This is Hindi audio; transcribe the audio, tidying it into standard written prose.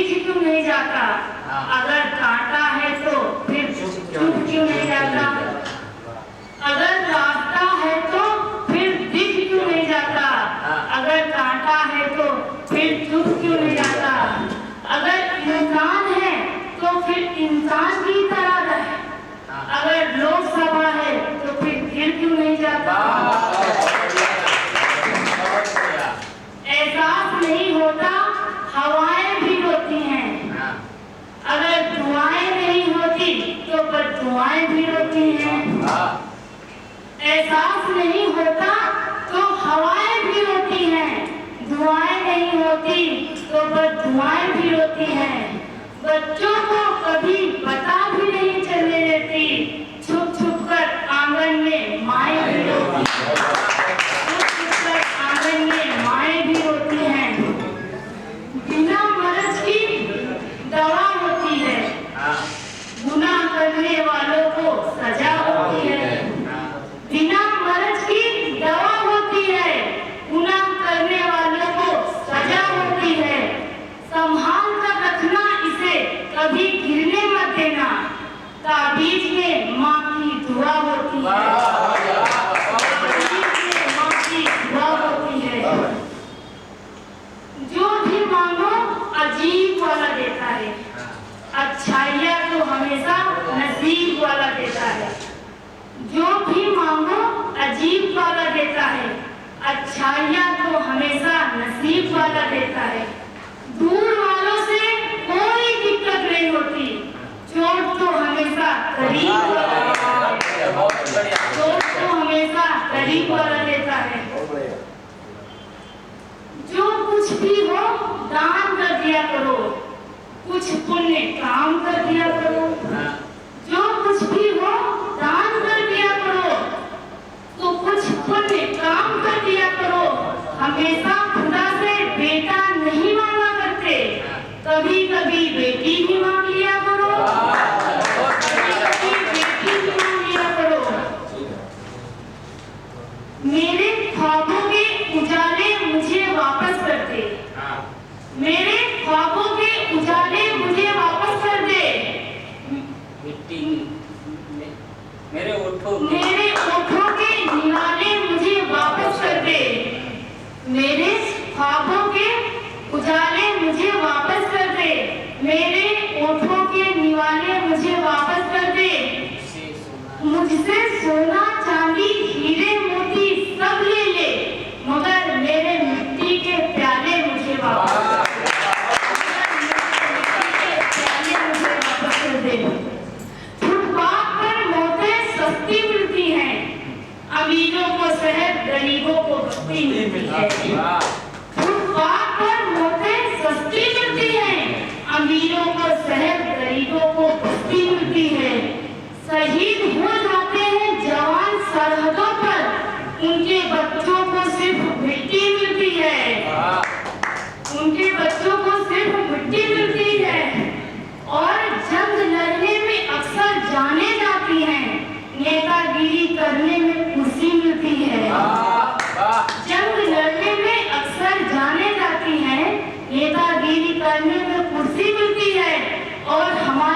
दिख क्यों नहीं जाता? अगर कांटा है तो फिर चुप क्यों नहीं जाता? अगर रास्ता है तो फिर दिख क्यों नहीं जाता? अगर कांटा है तो फिर चुप क्यों नहीं जाता? अगर इंसान है तो फिर इंसान की तरह रहे। अगर लोकसभा है तो फिर गिर क्यों नहीं जाता? एहसास नहीं होता, हवाएं भी रोती हैं। अगर दुआएं नहीं होती तो बददुआएं भी रोती हैं। एहसास नहीं होता तो हवाएं भी रोती हैं, दुआएं नहीं होती तो बददुआएं भी रोती हैं। बच्चों को कभी पता भी नहीं चलने देती, छुप छुप कर आंगन में माएं भी रोती हैं। छुप छुप कर आंगन में माएं भी रोती हैं। बिना मर्ज की दवा होती है, गुनाह करने वालों को सजा होती है। बिना मर्ज की दवा होती है, गुनाह करने वालों को सजा होती है। संभाल कर रखना इसे, कभी गिरने मत देना, ताबीज में माँ की दुआ होती है। ताबीज में माँ की दुआ होती है। जो भी मांगो अजीब वाला देता है, अच्छाइयाँ तो हमेशा नसीब वाला देता है। जो भी मांगो अजीब वाला देता है, अच्छाइयाँ तो हमेशा नसीब वाला देता है। दूर वालों से कोई दिक्कत नहीं होती, चोट तो हमेशा करीब वाला देता है। चोट तो हमेशा करीब वाला देता है। जो कुछ भी हो दान कर दिया करो, कुछ पुण्य काम कर दिया करो। जो कुछ भी हो दान कर दिया करो, तो कुछ पुण्य काम कर दिया करो। हमेशा खुदा से बेटा नहीं मांगा करते, कभी कभी बेटी भी मांग लिया करो। कभी कभी बेटी भी मांग लिया करो। मेरे ख्वाबों के उजाले मुझे वापस कर दे, मेरे ख्वाबों के उजाले मुझे वापस कर दे। मेरे ओठों के निवाले मुझे वापस कर दे। मेरे ख्वाबों के उजाले मुझे वापस कर दे। मेरे ओठों के निवाले मुझे वापस कर दे। मुझसे सोना चांदी हीरे मोती सब ले ले, मगर मेरे मिट्टी के प्याले मुझे वापस कर दे। फुटपाथ पर मौतें सस्ती मिलती हैं, अमीरों को शहर गरीबों को बस्ती मिलती है। फुटपाथ पर मौतें सस्ती मिलती हैं, अमीरों को शहर गरीबों को बस्ती मिलती है। शहीद हो जाते हैं जवान सरहदों पर, उनके बच्चों को सिर्फ मिट्टी मिलती है। उनके बच्चों को सिर्फ मिट्टी मिलती है। और जंग लड़ने में अक्सर जाने जाती हैं, नेतागिरी करने में कुर्सी मिलती है। जंग लड़ने में अक्सर जाने जाती हैं, नेतागिरी करने में कुर्सी मिलती है। और हमारे